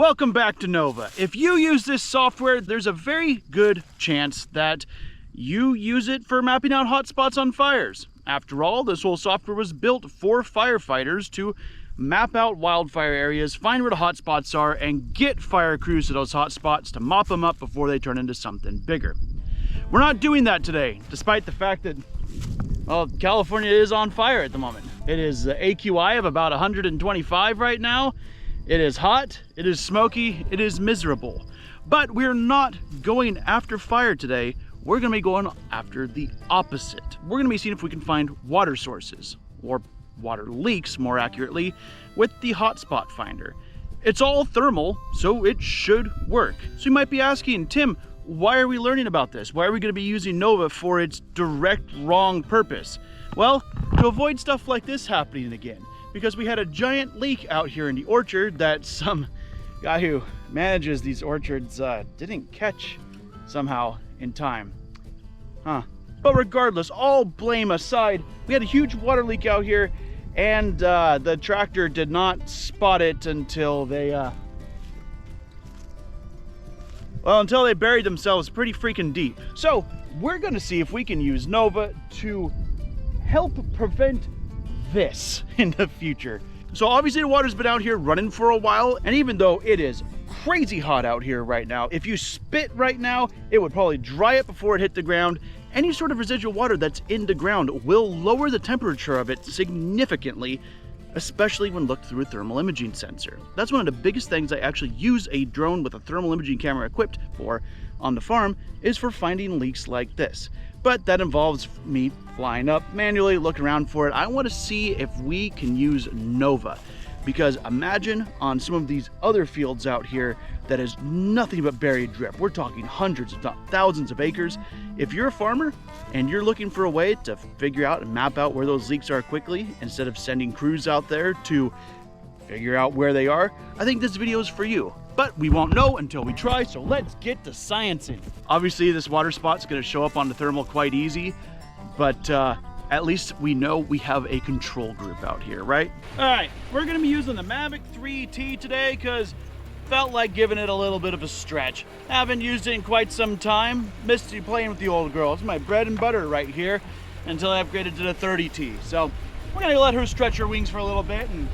Welcome back to Nova. If you use this software, there's a very good chance that you use it for mapping out hotspots on fires. After all, this whole software was built for firefighters to map out wildfire areas, find where the hotspots are, and get fire crews to those hotspots to mop them up before they turn into something bigger. We're not doing that today, despite the fact that, well, California is on fire at the moment. It is AQI of about 125 right now. It is hot, it is smoky, it is miserable. But we're not going after fire today. We're gonna be going after the opposite. We're gonna be seeing if we can find water sources, or water leaks more accurately, with the hotspot finder. It's all thermal, so it should work. So you might be asking, Tim, why are we learning about this? Why are we gonna be using Nova for its direct wrong purpose? Well, to avoid stuff like this happening again. Because we had a giant leak out here in the orchard that some guy who manages these orchards didn't catch somehow in time. But regardless, all blame aside, we had a huge water leak out here, and the tractor did not spot it until they until they buried themselves pretty freaking deep. So we're gonna see if we can use Nova to help prevent this in the future. So obviously the water's been out here running for a while, and even though it is crazy hot out here right now, if you spit right now, it would probably dry it before it hit the ground. Any sort of residual water that's in the ground will lower the temperature of it significantly, especially when looked through a thermal imaging sensor. That's one of the biggest things I actually use a drone with a thermal imaging camera equipped for on the farm, is for finding leaks like this. But that involves me flying up manually, looking around for it. I want to see if we can use Nova, because imagine on some of these other fields out here that is nothing but buried drip. We're talking hundreds, if not thousands of acres. If you're a farmer and you're looking for a way to figure out and map out where those leaks are quickly, instead of sending crews out there to figure out where they are, I think this video is for you. But we won't know until we try, so let's get to sciencing. Obviously, this water spot's gonna show up on the thermal quite easy, but at least we know we have a control group out here, right? All right, we're gonna be using the Mavic 3T today because felt like giving it a little bit of a stretch. Haven't used it in quite some time. Missed playing with the old girl. It's my bread and butter right here until I upgraded to the 30T. So we're gonna let her stretch her wings for a little bit and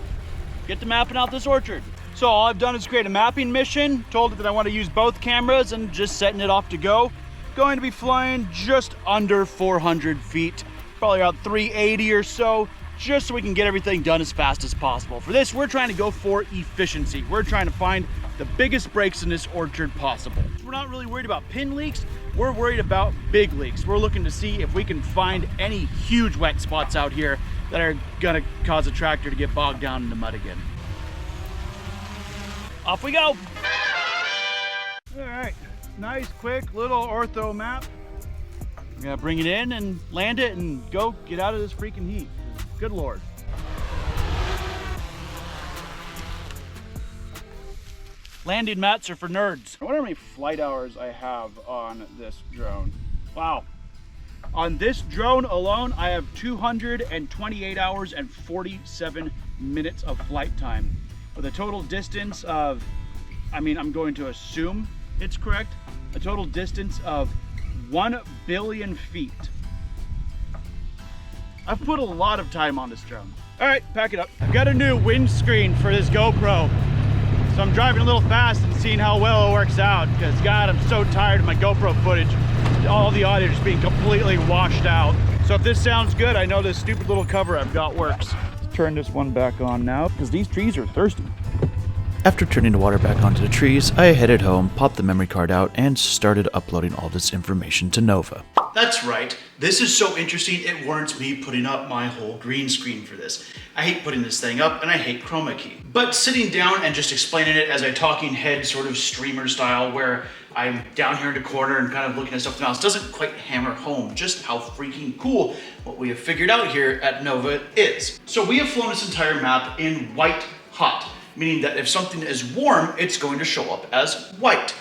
get to mapping out this orchard. So all I've done is create a mapping mission, told it that I want to use both cameras, and just setting it off to go. Going to be flying just under 400 feet, probably about 380 or so, just so we can get everything done as fast as possible. For this, we're trying to go for efficiency. We're trying to find the biggest breaks in this orchard possible. We're not really worried about pin leaks, we're worried about big leaks. We're looking to see if we can find any huge wet spots out here that are gonna cause a tractor to get bogged down in the mud again. Off we go. All right, nice, quick little ortho map. We're gonna bring it in and land it and go get out of this freaking heat. Good Lord. Landing mats are for nerds. I wonder how many flight hours I have on this drone. Wow. On this drone alone, I have 228 hours and 47 minutes of flight time, with a total distance of, I'm going to assume it's correct, a total distance of 1 billion feet. I've put a lot of time on this drone. All right, pack it up. I've got a new windscreen for this GoPro, so I'm driving a little fast and seeing how well it works out, because God, I'm so tired of my GoPro footage, all the audio just being completely washed out. So if this sounds good, I know this stupid little cover I've got works. Turn this one back on now because these trees are thirsty. After turning the water back onto the trees, I headed home, popped the memory card out, and started uploading all this information to Nova. That's right. This is so interesting, it warrants me putting up my whole green screen for this. I hate putting this thing up, and I hate chroma key. But sitting down and just explaining it as a talking head sort of streamer style, where I'm down here in the corner and kind of looking at stuff else, doesn't quite hammer home just how freaking cool what we have figured out here at Nova is. So we have flown this entire map in white hot, meaning that if something is warm, it's going to show up as white.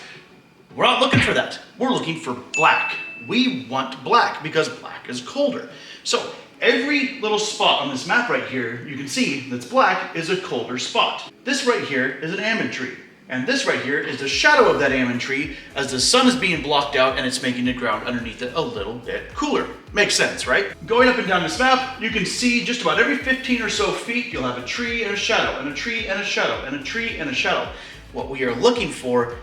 We're not looking for that. We're looking for black. We want black because black is colder. So every little spot on this map right here, you can see that's black, is a colder spot. This right here is an almond tree. And this right here is the shadow of that almond tree as the sun is being blocked out and it's making the ground underneath it a little bit cooler. Makes sense, right? Going up and down this map, you can see just about every 15 or so feet, you'll have a tree and a shadow, and a tree and a shadow, and a tree and a shadow. What we are looking for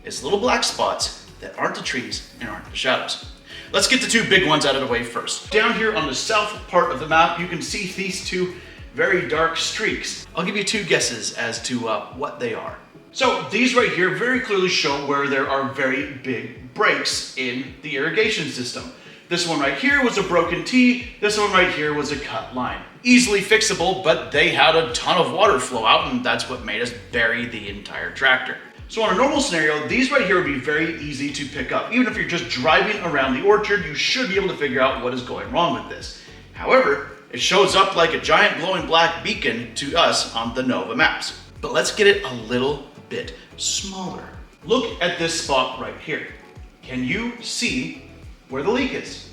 is little black spots that aren't the trees and aren't the shadows. Let's get the two big ones out of the way first. Down here on the south part of the map, you can see these two very dark streaks. I'll give you two guesses as to what they are. So these right here very clearly show where there are very big breaks in the irrigation system. This one right here was a broken T, this one right here was a cut line. Easily fixable, but they had a ton of water flow out and that's what made us bury the entire tractor. So on a normal scenario, these right here would be very easy to pick up. Even if you're just driving around the orchard, you should be able to figure out what is going wrong with this. However, it shows up like a giant glowing black beacon to us on the Nova maps. But let's get it a little bit smaller. Look at this spot right here. Can you see where the leak is?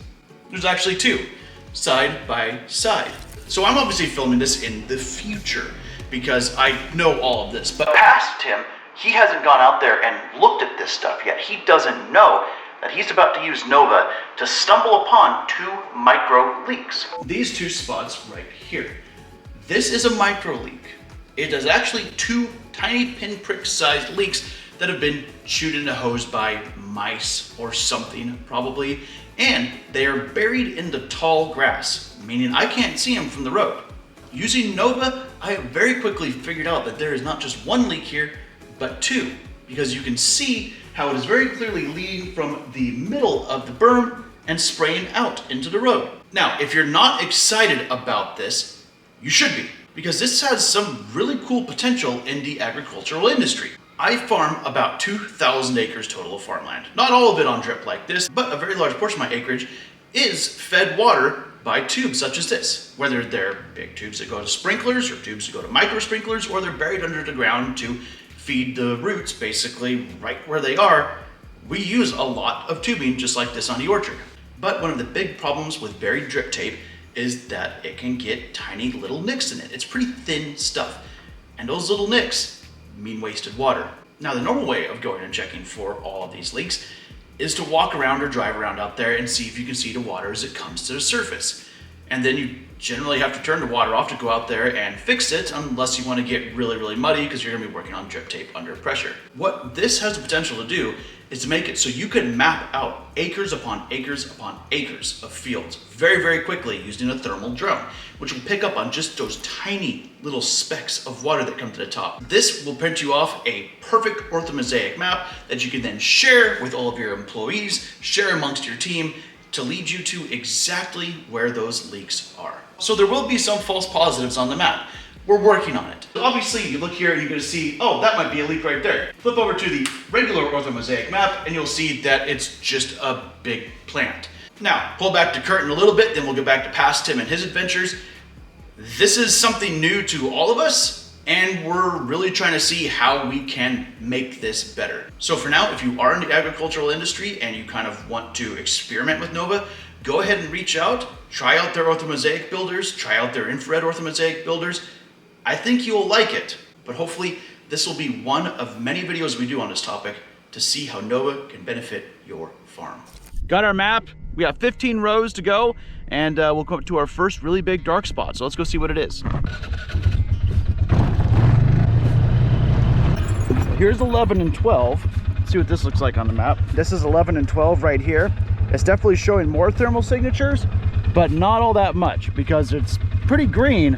There's actually two, side by side. So I'm obviously filming this in the future because I know all of this, but past Tim, he hasn't gone out there and looked at this stuff yet. He doesn't know that he's about to use Nova to stumble upon two micro leaks. These two spots right here. This is a micro leak. It is actually two tiny pinprick sized leaks that have been chewed in the hose by mice or something probably, and they are buried in the tall grass, meaning I can't see them from the road. Using Nova, I very quickly figured out that there is not just one leak here, but two, because you can see how it is very clearly leading from the middle of the berm and spraying out into the road. Now, if you're not excited about this, you should be, because this has some really cool potential in the agricultural industry. I farm about 2,000 acres total of farmland. Not all of it on drip like this, but a very large portion of my acreage is fed water by tubes such as this. Whether they're big tubes that go to sprinklers or tubes that go to micro sprinklers, or they're buried under the ground to feed the roots basically right where they are, we use a lot of tubing just like this on the orchard. But one of the big problems with buried drip tape is that it can get tiny little nicks in it. It's pretty thin stuff. And those little nicks mean wasted water. Now, the normal way of going and checking for all of these leaks is to walk around or drive around out there and see if you can see the water as it comes to the surface. And then you generally have to turn the water off to go out there and fix it, unless you want to get really, really muddy because you're gonna be working on drip tape under pressure. What this has the potential to do is to make it so you can map out acres upon acres upon acres of fields very, very quickly using a thermal drone, which will pick up on just those tiny little specks of water that come to the top. This will print you off a perfect orthomosaic map that you can then share with all of your employees, share amongst your team, to lead you to exactly where those leaks are. So there will be some false positives on the map. We're working on it. Obviously, you look here and you're gonna see, oh, that might be a leak right there. Flip over to the regular orthomosaic map and you'll see that it's just a big plant. Now, pull back the curtain a little bit, then we'll get back to past Tim and his adventures. This is something new to all of us, and we're really trying to see how we can make this better. So for now, if you are in the agricultural industry and you kind of want to experiment with Nova, go ahead and reach out, try out their orthomosaic builders, try out their infrared orthomosaic builders. I think you'll like it, but hopefully this will be one of many videos we do on this topic to see how Nova can benefit your farm. Got our map, we got 15 rows to go, and we'll come to our first really big dark spot. So let's go see what it is. Here's 11 and 12. Let's see what this looks like on the map. This is 11 and 12 right here. It's definitely showing more thermal signatures, but not all that much because it's pretty green,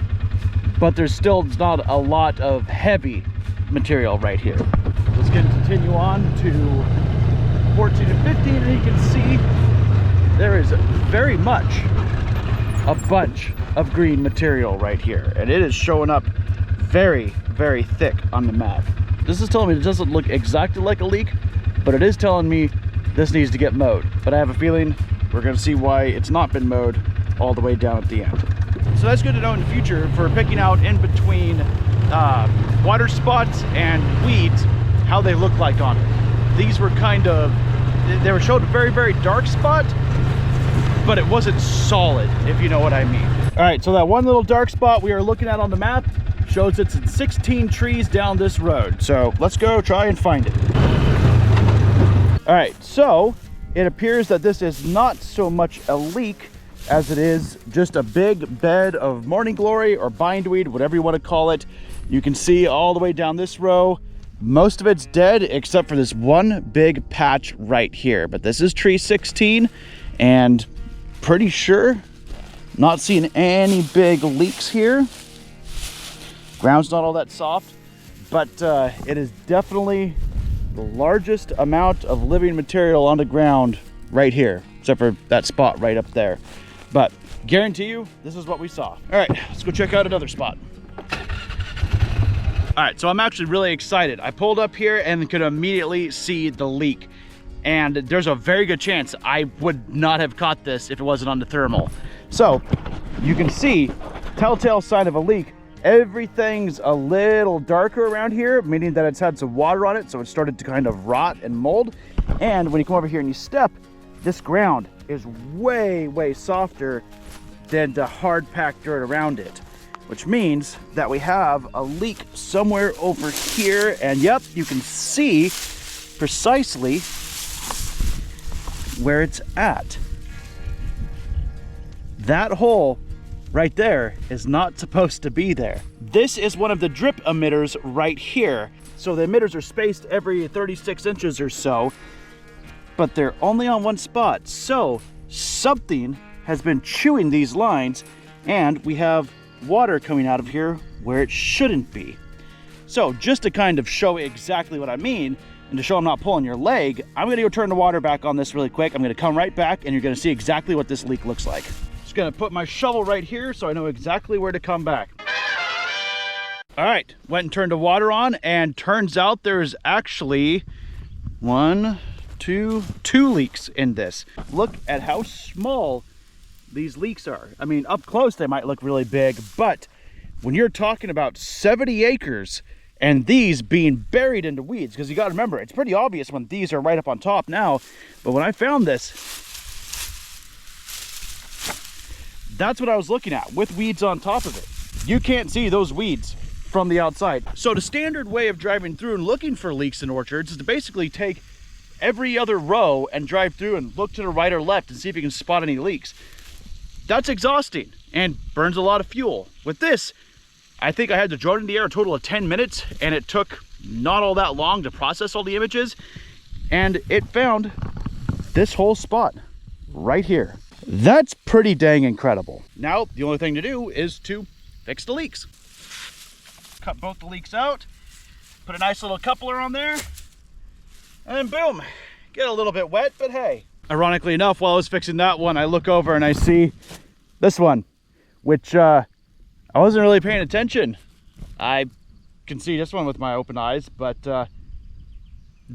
but there's still not a lot of heavy material right here. Let's continue on to 14 and 15, and you can see there is very much a bunch of green material right here, and it is showing up very, very thick on the map. This is telling me it doesn't look exactly like a leak, but it is telling me this needs to get mowed. But I have a feeling we're gonna see why it's not been mowed all the way down at the end. So that's good to know in the future for picking out in between water spots and weeds, how they look like on it. These were they were showed a very, very dark spot, but it wasn't solid, if you know what I mean. All right, so that one little dark spot we are looking at on the map shows it's in 16 trees down this road. So let's go try and find it. All right, so it appears that this is not so much a leak as it is just a big bed of morning glory or bindweed, whatever you want to call it. You can see all the way down this row, most of it's dead except for this one big patch right here. But this is tree 16 and pretty sure not seeing any big leaks here. Ground's not all that soft, but it is definitely the largest amount of living material on the ground right here, except for that spot right up there. But guarantee you, this is what we saw. All right, let's go check out another spot. All right, so I'm actually really excited. I pulled up here and could immediately see the leak. And there's a very good chance I would not have caught this if it wasn't on the thermal. So you can see, telltale sign of a leak. Everything's a little darker around here, meaning that it's had some water on it, so it started to kind of rot and mold. And when you come over here and you step, this ground is way, way softer than the hard packed dirt around it, which means that we have a leak somewhere over here. And yep, you can see precisely where it's at. That hole right there is not supposed to be there. This is one of the drip emitters right here. So the emitters are spaced every 36 inches or so, but they're only on one spot. So something has been chewing these lines, and we have water coming out of here where it shouldn't be. So just to kind of show exactly what I mean, and to show I'm not pulling your leg, I'm gonna go turn the water back on this really quick. I'm gonna come right back and you're gonna see exactly what this leak looks like. Just gonna put my shovel right here so I know exactly where to come back. All right, went and turned the water on, and turns out there's actually two leaks in this. Look at how small these leaks are. I mean, up close they might look really big, but when you're talking about 70 acres and these being buried into weeds, because you got to remember, it's pretty obvious when these are right up on top now, but when I found this, that's what I was looking at, with weeds on top of it. You can't see those weeds from the outside. So the standard way of driving through and looking for leaks in orchards is to basically take every other row and drive through and look to the right or left and see if you can spot any leaks. That's exhausting and burns a lot of fuel. With this, I think I had the drone in the air a total of 10 minutes, and it took not all that long to process all the images, and it found this whole spot right here. That's pretty dang incredible. Now, the only thing to do is to fix the leaks. Cut both the leaks out, put a nice little coupler on there, and boom, get a little bit wet, but hey. Ironically enough, while I was fixing that one, I look over and I see this one, which I wasn't really paying attention. I can see this one with my open eyes, but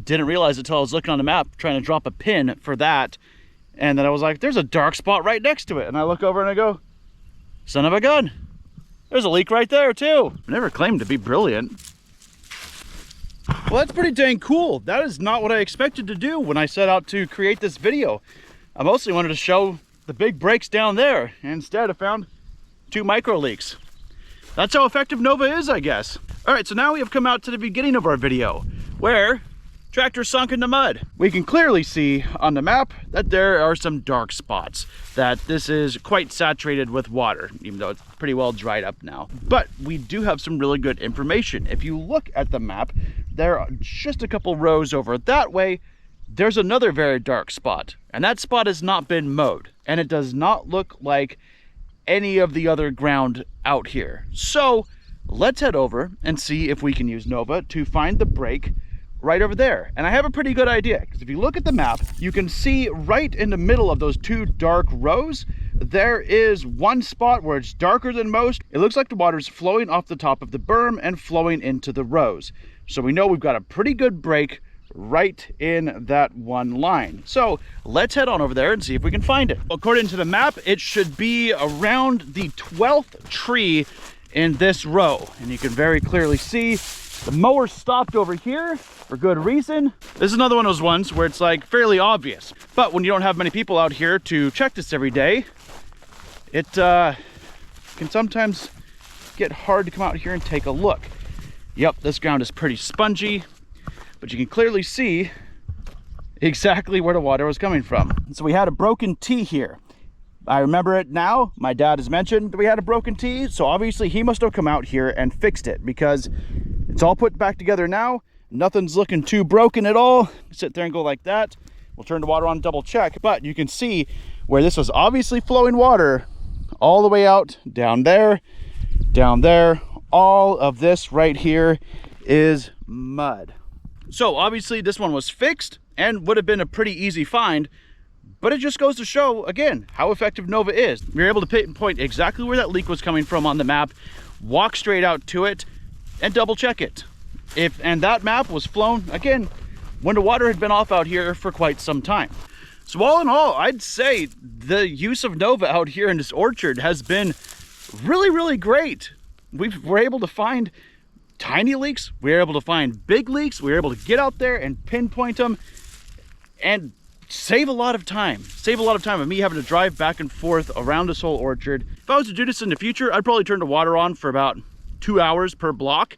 didn't realize it until I was looking on the map trying to drop a pin for that. And then I was like, there's a dark spot right next to it. And I look over and I go, son of a gun, there's a leak right there too. I never claimed to be brilliant. Well, that's pretty dang cool. That is not what I expected to do when I set out to create this video. I mostly wanted to show the big breaks down there, and instead I found 2 micro leaks. That's how effective Nova is, I guess. All right, so now we have come out to the beginning of our video, where tractor sunk in the mud. We can clearly see on the map that there are some dark spots, that this is quite saturated with water, even though it's pretty well dried up now. But we do have some really good information. If you look at the map, there are just a couple rows over that way, there's another very dark spot, and that spot has not been mowed, and it does not look like any of the other ground out here. So let's head over and see if we can use Nova to find the break right over there. And I have a pretty good idea, because if you look at the map, you can see right in the middle of those 2 dark rows, there is one spot where it's darker than most. It looks like the water's flowing off the top of the berm and flowing into the rows. So we know we've got a pretty good break right in that one line. So let's head on over there and see if we can find it. According to the map, it should be around the 12th tree in this row. And you can very clearly see the mower stopped over here for good reason. This is another one of those ones where it's like fairly obvious. But when you don't have many people out here to check this every day, it can sometimes get hard to come out here and take a look. Yep, this ground is pretty spongy, but you can clearly see exactly where the water was coming from. So we had a broken T here. I remember it now. My dad has mentioned that we had a broken T, so obviously he must have come out here and fixed it, because it's all put back together now. Nothing's looking too broken at all. Sit there and go like that. We'll turn the water on, double check, but you can see where this was obviously flowing water all the way out, down there, all of this right here is mud. So obviously this one was fixed and would have been a pretty easy find, but it just goes to show, again, how effective Nova is. We were able to pinpoint exactly where that leak was coming from on the map, walk straight out to it, and double check it. And that map was flown, again, when the water had been off out here for quite some time. So all in all, I'd say the use of Nova out here in this orchard has been really, really great. We're able to find tiny leaks, we're able to find big leaks, we're able to get out there and pinpoint them and save a lot of time. Save a lot of time of me having to drive back and forth around this whole orchard. If I was to do this in the future, I'd probably turn the water on for about 2 hours per block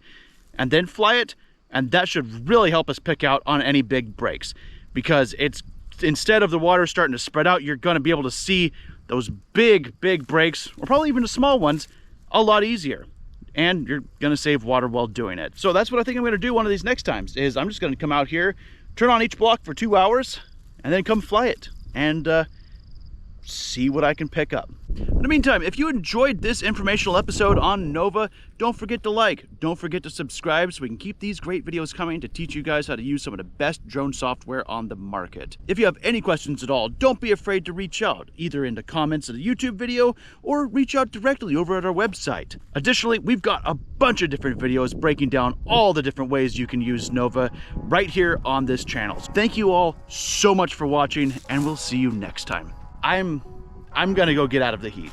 and then fly it, and that should really help us pick out on any big breaks, because it's, instead of the water starting to spread out, you're going to be able to see those big breaks, or probably even the small ones, a lot easier, and you're going to save water while doing it. So that's what I think I'm going to do one of these next times, is I'm just going to come out here, turn on each block for 2 hours, and then come fly it and see what I can pick up. In the meantime, if you enjoyed this informational episode on Nova, don't forget to like, don't forget to subscribe, so we can keep these great videos coming to teach you guys how to use some of the best drone software on the market. If you have any questions at all, don't be afraid to reach out, either in the comments of the YouTube video or reach out directly over at our website. Additionally, we've got a bunch of different videos breaking down all the different ways you can use Nova right here on this channel. Thank you all so much for watching, and we'll see you next time. I'm gonna go get out of the heat.